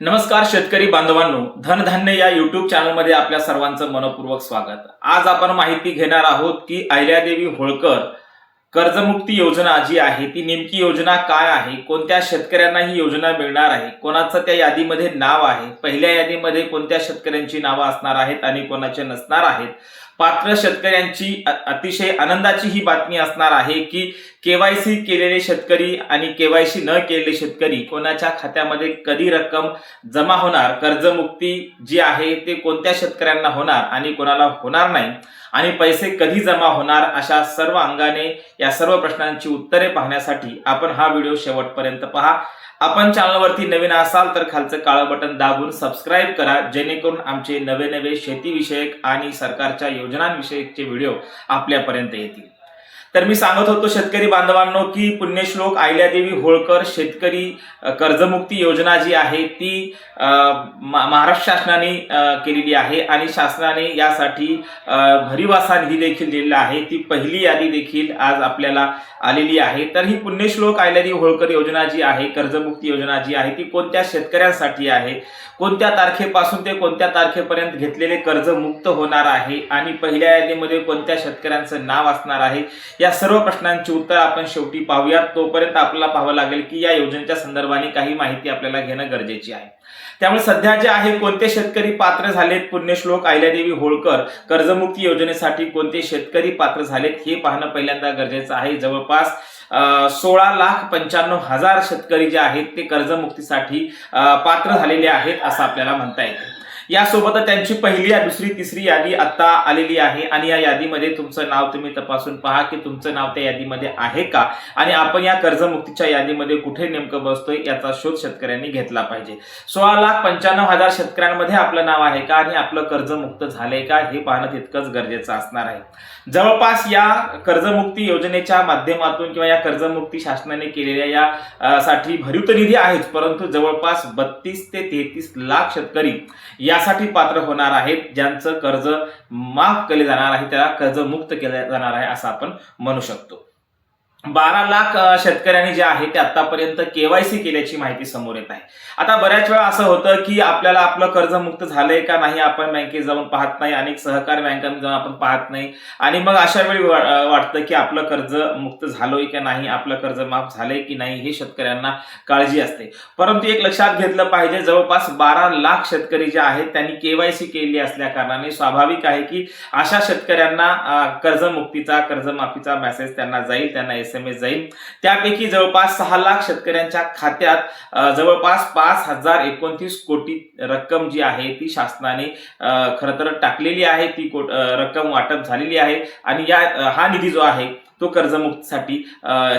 नमस्कार शेतकरी बांधवांनो, धनधान्य या युट्यूब चॅनलमध्ये आपल्या सर्वांचं मनपूर्वक स्वागत। आज आपण माहिती घेणार आहोत की अहिल्यादेवी होळकर कर्जमुक्ती योजना जी आहे ती नेमकी योजना काय आहे, कोणत्या शेतकऱ्यांना ही योजना मिळणार आहे, कोणाचं त्या यादीमध्ये नाव आहे, पहिल्या यादीमध्ये कोणत्या शेतकऱ्यांची नावं असणार आहेत आणि कोणाचे नसणार आहेत। पात्र शेतकऱ्यांची अतिशय आनंदाची ही बातमी असणार आहे की केवायसी केलेले शेतकरी आणि केवायसी न केलेले शेतकरी कोणाच्या खात्यामध्ये कधी रक्कम जमा होणार, कर्जमुक्ती जी आहे ते कोणत्या शेतकऱ्यांना होणार आणि कोणाला होणार नाही आणि पैसे कधी जमा होणार, अशा सर्व अंगाने या सर्व प्रश्नांची उत्तरे पाहण्यासाठी आपण हा व्हिडिओ शेवटपर्यंत पहा। आपण चॅनलवरती नवीन असाल तर खालचं काळं बटन दाबून सबस्क्राइब करा, जेणेकरून आमचे नवे शेती विषयक आणि सरकारच्या योजनांविषयकचे व्हिडिओ आपल्यापर्यंत येतील। तर मी सांगत होतो शेतकरी बांधवांनो की पुण्यश्लोक अहिल्यादेवी होळकर शेतकरी कर्जमुक्ती योजना जी आहे ती महाराष्ट्र शासनाने केलेली आहे आणि शासनाने यासाठी भरीव असा निधी देखील दिलेला आहे। ती पहिली यादी देखील आज आपल्याला आलेली आहे। तर ही पुण्यश्लोक अहिल्यादेवी होळकर योजना जी आहे, कर्जमुक्ती योजना जी आहे ती कोणत्या शेतकऱ्यांसाठी आहे, कोणत्या तारखेपासून ते कोणत्या तारखेपर्यंत घेतलेले कर्ज मुक्त होणार आहे आणि पहिल्या यादीमध्ये कोणत्या शेतकऱ्यांचं नाव असणार आहे, या सर्व प्रश्नांची उत्तर आपण शेवटी पाहूयात। तोपर्यंत आपल्याला पाहावं लागेल की या योजनेच्या संदर्भाने काही माहिती आपल्याला घेणं गरजेची आहे। त्यामुळे सध्या जे आहे कोणते शेतकरी पात्र झालेत पुण्यश्लोक अहिल्यादेवी होळकर कर्जमुक्ती योजनेसाठी, कोणते शेतकरी पात्र झालेत हे पाहणं पहिल्यांदा गरजेचं आहे। जवळपास 16,95,000 शेतकरी जे आहेत ते कर्जमुक्तीसाठी पात्र झालेले आहेत असं आपल्याला म्हणता येईल। यासोबतच त्यांची पहिली, दुसरी, तिसरी यादी आता आलेली आहे आणि या यादीमध्ये तुमचं नाव तुम्ही तपासून पहा की तुमचं नाव त्या यादीमध्ये आहे का आणि आपण या कर्जमुक्तीच्या यादीमध्ये कुठे नेमकं बसतोय याचा शोध शेतकऱ्यांनी घेतला पाहिजे। 16,95,000 शेतकऱ्यांमध्ये आपलं नाव आहे का आणि आपलं कर्जमुक्त झालंय का हे पाहणं तितकंच गरजेचं असणार आहे। जवळपास या कर्जमुक्ती योजनेच्या माध्यमातून किंवा या कर्जमुक्ती शासनाने केलेल्या या साठी भरीव तर निधी आहेच, परंतु जवळपास 32 ते 33 लाख शेतकरी यासाठी पात्र होणार आहेत, ज्यांचं कर्ज माफ केले जाणार आहे, त्याला कर्ज मुक्त केले जाणार आहे असं आपण म्हणू शकतो। 12 लाख शेतकऱ्यांनी जे आहे ते आतापर्यंत केवायसी केल्याची माहिती समोर येत आहे। आता बऱ्याच वेळा असं होतं की आपल्याला आपलं कर्ज मुक्त झालंय का नाही आपण बँकेत जाऊन पाहत नाही, अनेक सहकारी बँकांमध्ये जाऊन आपण पाहत नाही आणि मग अशा वेळी वाटतं की आपलं कर्ज मुक्त झालोय की नाही, आपलं कर्ज माफ झालंय की नाही, हे शेतकऱ्यांना काळजी असते। परंतु एक लक्षात घेतलं पाहिजे, जवळपास 12 लाख शेतकरी जे आहेत त्यांनी केवायसी केलेली असल्या कारणाने स्वाभाविक आहे की अशा शेतकऱ्यांना कर्जमुक्तीचा, कर्जमाफीचा मेसेज त्यांना जाईल, त्यांना SMS जाईल। त्यापैकी जवळपास 6 लाख शेतकऱ्यांच्या खात्यात जवळपास 5,029 कोटी रक्कम जी आहे ती शासनाने खरं तर टाकलेली आहे, ती रक्कम वाटप झालेली आहे आणि हा निधी जो आहे तो कर्जमुक्तीसाठी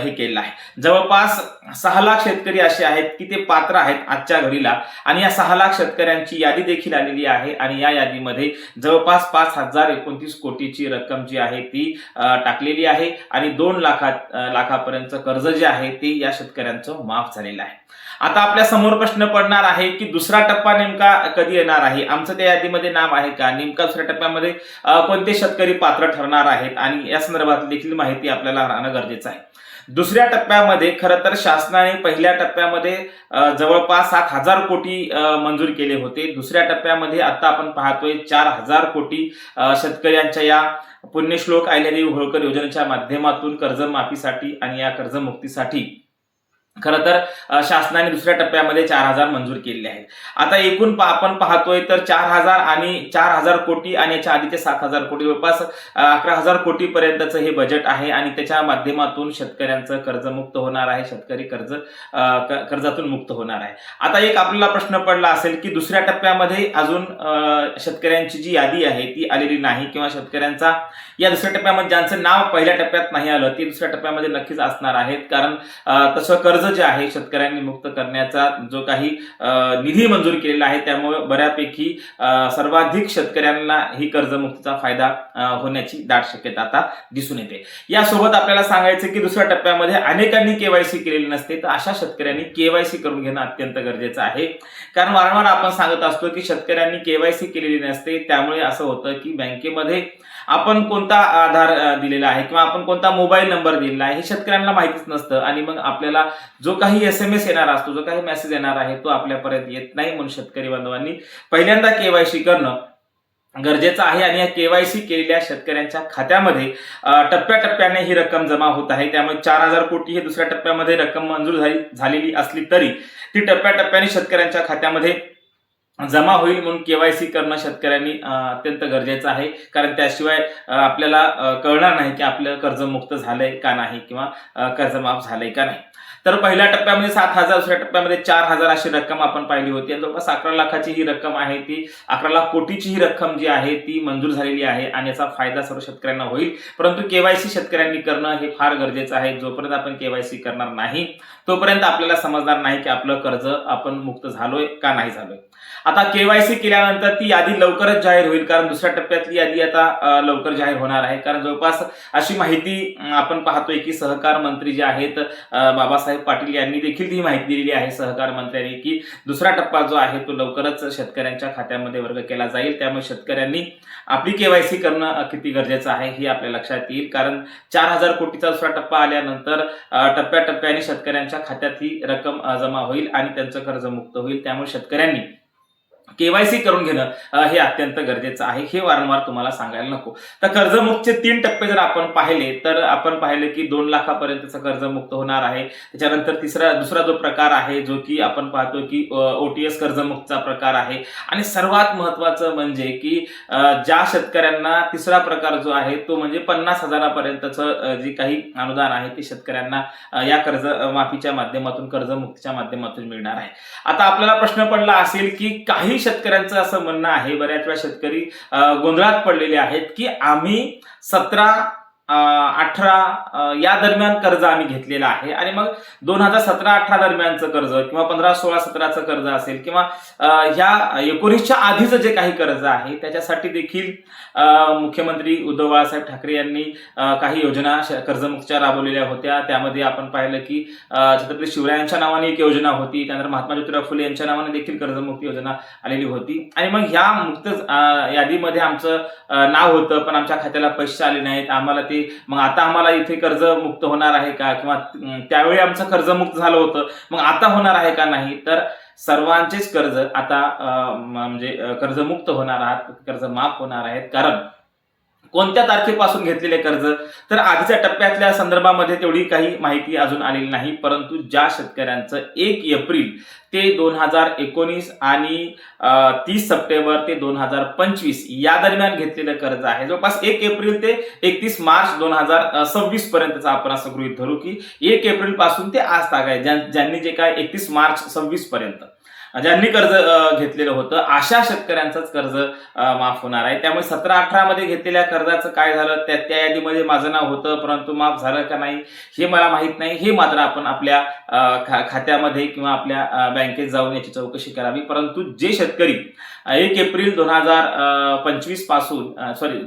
हे केलेला आहे। जवळपास 6 लाख शेतकरी असे आहेत की ते पात्र आहेत आजच्या घडीला आणि या 6 लाख शेतकऱ्यांची यादी देखील आलेली आहे आणि या यादीमध्ये जवळपास 5,029 कोटीची रक्कम जी आहे ती टाकलेली आहे आणि 2 लाखापर्यंत कर्ज जे आहे ते या शेतकऱ्यांचं माफ झालेलं आहे। आता आपल्या समोर प्रश्न पडणार आहे की दुसरा टप्पा नेमका कधी येणार आहे, आमचं त्या यादीमध्ये नाव आहे का, नेमका दुसऱ्या टप्प्यामध्ये कोणते शेतकरी पात्र ठरणार आहेत आणि या संदर्भात देखील माहिती आपल्याला राहणं गरजेचं आहे। दुसऱ्या टप्प्यामध्ये खरं तर शासनाने पहिल्या टप्प्यामध्ये जवळपास 7,000 कोटी मंजूर केले होते। दुसऱ्या टप्प्यामध्ये आता आपण पाहतोय 4,000 कोटी शेतकऱ्यांच्या या पुण्यश्लोक अहिल्यादेवी होळकर योजनेच्या माध्यमातून कर्जमाफीसाठी आणि या कर्जमुक्तीसाठी खरं तर शासनाने दुसऱ्या टप्प्यामध्ये 4,000 मंजूर केलेले आहेत। आता एकूण आपण पाहतोय तर 4,000 आणि 4,000 कोटी आणि याच्या आधीचे 7,000 कोटी, जवळपास 11,000 कोटी पर्यंतचं हे बजेट आहे आणि त्याच्या माध्यमातून शेतकऱ्यांचं कर्जमुक्त होणार आहे, शेतकरी कर्जातून मुक्त होणार आहे। आता एक आपल्याला प्रश्न पडला असेल की दुसऱ्या टप्प्यामध्ये अजून शेतकऱ्यांची जी यादी आहे ती आलेली नाही किंवा शेतकऱ्यांचा या दुसऱ्या टप्प्यामध्ये ज्यांचं नाव पहिल्या टप्प्यात नाही आलं ते दुसऱ्या टप्प्यामध्ये नक्कीच असणार आहेत, कारण तसं कर्ज जे आहे शेतकऱ्यांनी मुक्त करण्याचा जो काही निधी मंजूर केलेला आहे त्यामुळे बऱ्यापैकी सर्वाधिक शेतकऱ्यांना ही कर्जमुक्तीचा फायदा होण्याची दाट शक्यता आता दिसून येते। यासोबत आपल्याला सांगायचं की दुसऱ्या टप्प्यामध्ये अनेकांनी केवायसी केलेली नसते, तर अशा शेतकऱ्यांनी केवायसी करून घेणं अत्यंत गरजेचं आहे, कारण वारंवार आपण सांगत असतो की शेतकऱ्यांनी केवायसी केलेली नसते, त्यामुळे असं होतं की बँकेमध्ये आपण कोणता आधार दिलेला आहे किंवा आपण कोणता मोबाईल नंबर दिलेला आहे हे शेतकऱ्यांना माहितीच नसतं आणि मग आपल्याला जो काही SMS येणार असतो, जो काही मेसेज येणार आहे तो आपल्यापर्यंत येत नाही. म्हणून शेतकरी बांधवांनी पहिल्यांदा KYC करणं गरजेचं आहे आणि या KYC केलेल्या शेतकऱ्यांच्या खात्यामध्ये टप्प्याटप्प्याने ही रक्कम जमा होत आहे. त्यामुळे 4,000 कोटी हे दुसऱ्या टप्प्यामध्ये रक्कम मंजूर झालेली असली तरी ती टप्प्याटप्प्याने शेतकऱ्यांच्या खात्यामध्ये जमा होईल. म्हणून KYC करणं शेतकऱ्यांनी अत्यंत गरजेचं आहे, कारण त्याशिवाय आपल्याला कळणार नाही की आपलं कर्जमुक्त झालंय का नाही किंवा कर्जमाफ झालंय का नाही. तर पहिल्या टप्प्यामध्ये 7,000, दुसऱ्या टप्प्यामध्ये 4,000 अशी रक्कम आपण पाहिली होती. जवळपास 11 लाखाची ही रक्कम आहे, ती 11 लाख कोटीची ही रक्कम जी आहे ती मंजूर झालेली आहे आणि याचा फायदा सर्व शेतकऱ्यांना होईल. परंतु KYC शेतकऱ्यांनी करणं हे फार गरजेचं आहे. जोपर्यंत आपण KYC करणार नाही तोपर्यंत आपल्याला समजणार नाही की आपलं कर्ज आपण मुक्त झालोय का नाही झालोय. आता KYC केल्यानंतर ती यादी लवकरच जाहीर होईल, कारण दुसऱ्या टप्प्यातली यादी आता लवकर जाहीर होणार आहे. कारण जवळपास अशी माहिती आपण पाहतोय की सहकार मंत्री जे आहेत बाबासाहेब पाटील यांनी देखील ही माहिती दिलेली आहे सहकार मंत्र्यांनी, की दुसरा टप्पा जो आहे तो लवकरच शेतकऱ्यांच्या खात्यामध्ये वर्ग केला जाईल. त्यामुळे शेतकऱ्यांनी आपली KYC करणं किती गरजेचं आहे हे आपल्या लक्षात येईल. कारण 4,000 कोटीचा दुसरा टप्पा आल्यानंतर टप्प्याटप्प्याने शेतकऱ्यांच्या खात्यात ही रक्कम जमा होईल आणि त्यांचं कर्ज मुक्त होईल. त्यामुळे शेतकऱ्यांनी KYC करून घेणं हे अत्यंत गरजेचं आहे, हे वारंवार तुम्हाला सांगायला नको. तर कर्जमुक्तचे 3 टप्पे जर आपण पाहिले तर आपण पाहिले की 2 लाखापर्यंतचं कर्जमुक्त होणार आहे. त्याच्यानंतर दुसरा जो प्रकार आहे जो की आपण पाहतो की OTS कर्जमुक्तचा प्रकार आहे. आणि सर्वात महत्वाचं म्हणजे की ज्या शेतकऱ्यांना तिसरा प्रकार जो आहे तो म्हणजे 50,000पर्यंतचं जे काही अनुदान आहे ते शेतकऱ्यांना या कर्ज माफीच्या माध्यमातून, कर्जमुक्तीच्या माध्यमातून मिळणार आहे. आता आपल्याला प्रश्न पडला असेल की काही शेतकऱ्यांचं असं म्हणणं आहे, बऱ्याच वेळा शेतकरी गोंधळात पडलेले आहेत की आम्ही 17, 18 या दरम्यान कर्ज आम्ही घेतलेलं आहे आणि मग 2017-18 दरम्यानचं कर्ज किंवा 15-16-17चं कर्ज असेल किंवा ह्या 19च्या आधीचं जे काही कर्ज आहे त्याच्यासाठी देखील मुख्यमंत्री उद्धव बाळासाहेब ठाकरे यांनी काही योजना कर्जमुक्तच्या राबवलेल्या होत्या. त्यामध्ये आपण पाहिलं की छत्रपती शिवरायांच्या नावाने एक योजना होती, त्यानंतर महात्मा ज्योतिराव फुले यांच्या नावाने देखील कर्जमुक्ती योजना आलेली होती. आणि मग ह्या मुक्त यादीमध्ये आमचं नाव होतं, पण आमच्या खात्याला पैसे आले नाहीत. आम्हाला ते मग आता आम्हाला इथे कर्ज मुक्त होणार आहे का, किंवा त्यावेळी आमचं कर्ज मुक्त झालं होतं मग आता होणार आहे का नाही. तर सर्वांचेच कर्ज आता म्हणजे कर्जमुक्त होणार आहात, कर्ज माफ होणार आहेत. कारण कोणत्या तारखेपासून घेतलेले कर्ज, तर आधीच्या टप्प्यातल्या संदर्भामध्ये तेवढी काही माहिती अजून आलेली नाही. परंतु ज्या शेतकऱ्यांचं 1 एप्रिल ते 2019 आणि 30 सप्टेंबर ते 2025 या दरम्यान घेतलेलं कर्ज आहे, जवळपास 1 एप्रिल ते 31 मार्च 2026 पर्यंतचा आपण असं गृहीत धरू की 1 एप्रिल पासून ते आज ताग आहे, ज्यांनी जे काय 31 मार्च 26 पर्यंत ज्यांनी कर्ज घेतलेलं होतं अशा शेतकऱ्यांचंच कर्ज माफ होणार आहे. त्यामुळे 17-18 मध्ये घेतलेल्या कर्जाचं काय झालं, त्या यादीमध्ये माझं नाव होतं परंतु माफ झालं का नाही हे मला माहित नाही. हे मात्र आपण आपल्या खात्यामध्ये किंवा आपल्या बँकेत जाऊन याची चौकशी करावी. परंतु जे शेतकरी 1 एप्रिल 2025 पासून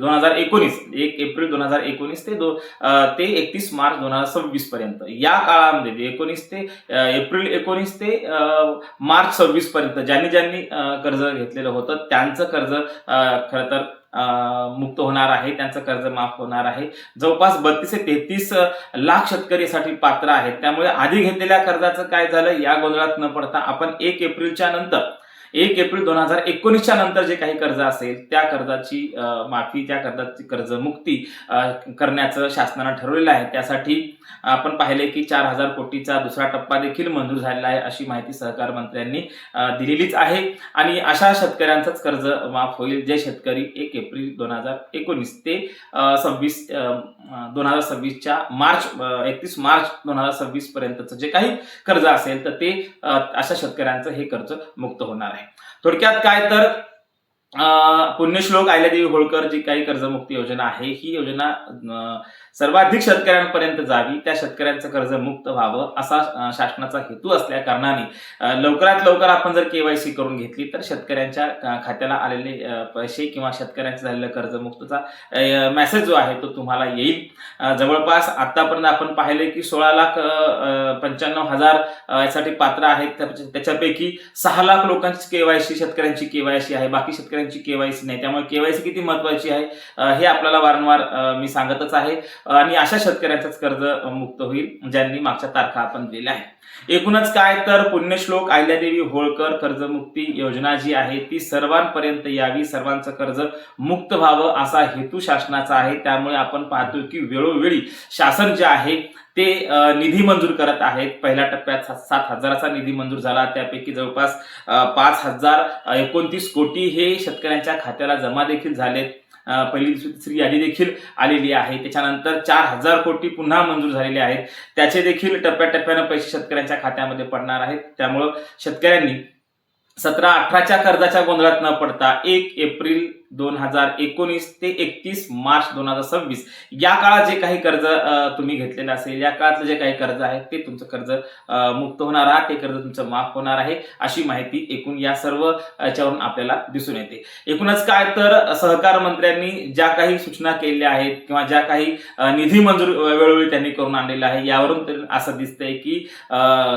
2019 1 एप्रिल 2019 ते 31 मार्च 2026 पर्यंत या काळामध्ये 19 ते मार्च 26 पर्यंत ज्यांनी कर्ज घेतलेलं होतं त्यांचं कर्ज खरं तर मुक्त होणार आहे, त्यांचं कर्ज माफ होणार आहे. जवळपास 32 ते 33 लाख शेतकरीसाठी पात्र आहेत. त्यामुळे आधी घेतलेल्या कर्जाचं काय झालं या गोंधळात न पडता आपण 1 एप्रिलच्या नंतर 1 एप्रिल 2019च्या नंतर जे काही कर्ज असेल त्या कर्जाची माफी, त्या कर्जाची कर्जमुक्ती करण्याचं शासनानं ठरवलेलं आहे. त्यासाठी आपण पाहिले की 4,000 कोटीचा दुसरा टप्पा देखील मंजूर झालेला आहे अशी माहिती सहकार मंत्र्यांनी दिलेलीच आहे. आणि अशा शेतकऱ्यांचंच कर्ज माफ होईल जे शेतकरी 1 एप्रिल 2019 ते 2026च्या 31 मार्च 2026 पर्यंतचं जे काही कर्ज असेल तर ते अशा शेतकऱ्यांचं हे कर्ज मुक्त होणार आहे. थोडक्यात काय तर पुण्यश्लोक अहिल्यादेवी होळकर जी काही कर्जमुक्ती योजना आहे ही योजना सर्वाधिक शेतकऱ्यांपर्यंत जावी, त्या शेतकऱ्यांचं कर्ज मुक्त व्हावं असा शासनाचा हेतू असल्या कारणाने लवकरात लवकर आपण जर KYC करून घेतली तर शेतकऱ्यांच्या खात्याला आलेले पैसे किंवा शेतकऱ्यांचं झालेलं कर्जमुक्तचा मेसेज जो आहे तो तुम्हाला येईल. जवळपास आतापर्यंत आपण पाहिले की 16,95,000 यासाठी पात्र आहेत. त्याच्यापैकी 6 लाख लोकांची KYC शेतकऱ्यांची KYC आहे, बाकी शेतकऱ्यांची शेतकऱ्यांची केवायसी नाही. त्यामुळे केवायसी किती महत्वाची आहे हे आपल्याला वारंवार मी सांगतच आहे. आणि अशा शेतकऱ्यांचंच कर्ज मुक्त होईल ज्यांनी मागच्या तारखा आपण दिलेल्या आहे. एकूणच काय तर पुण्यश्लोक अहिल्यादेवी होळकर कर्जमुक्ती योजना जी आहे ती सर्वांपर्यंत यावी, सर्वांचं कर्ज मुक्त व्हावं असा हेतू शासनाचा आहे. त्यामुळे आपण पाहतोय की वेळोवेळी शासन जे आहे ते निधी मंजूर करत आहेत. पहिल्या टप्प्यात 7,000चा निधी मंजूर झाला, त्यापैकी जवळपास 5,029 कोटी हे शेतकऱ्यांच्या खात्याला जमा देखील झालेत. पहिली दुसरी यादी देखील आलेली आहे. त्याच्यानंतर 4,000 कोटी पुन्हा मंजूर झालेले आहेत. त्याचे देखील टप्प्याटप्प्यानं पैसे शेतकऱ्यांच्या खात्यामध्ये पडणार आहेत. त्यामुळं शेतकऱ्यांनी 17-18च्या कर्जाच्या गोंधळात न पडता 1 एप्रिल 2019 ते 31 मार्च 2026 या काळात जे काही कर्ज तुम्ही घेतलेलं असेल, या काळातलं जे काही कर्ज आहे ते तुमचं कर्ज मुक्त होणार आहे, ते कर्ज तुमचं माफ होणार आहे, अशी माहिती एकूण या सर्व याच्यावरून आपल्याला दिसून येते. एकूणच काय तर सहकार मंत्र्यांनी ज्या काही सूचना केलेल्या आहेत किंवा ज्या काही निधी मंजूर वेळोवेळी त्यांनी करून आणलेला आहे, यावरून तर असं दिसतंय की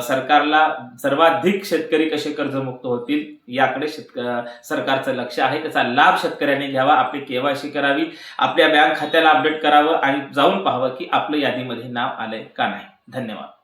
सरकारला सर्वाधिक शेतकरी कसे कर्जमुक्त होतील याकडे सरकारचं लक्ष आहे. त्याचा लाभ शेतकऱ्यांनी घ्यावा, आपली केवायसी करावी, आपल्या बँक खात्याला अपडेट करावं आणि जाऊन पाहावं की आपलं यादीमध्ये नाव आलंय का नाही. धन्यवाद.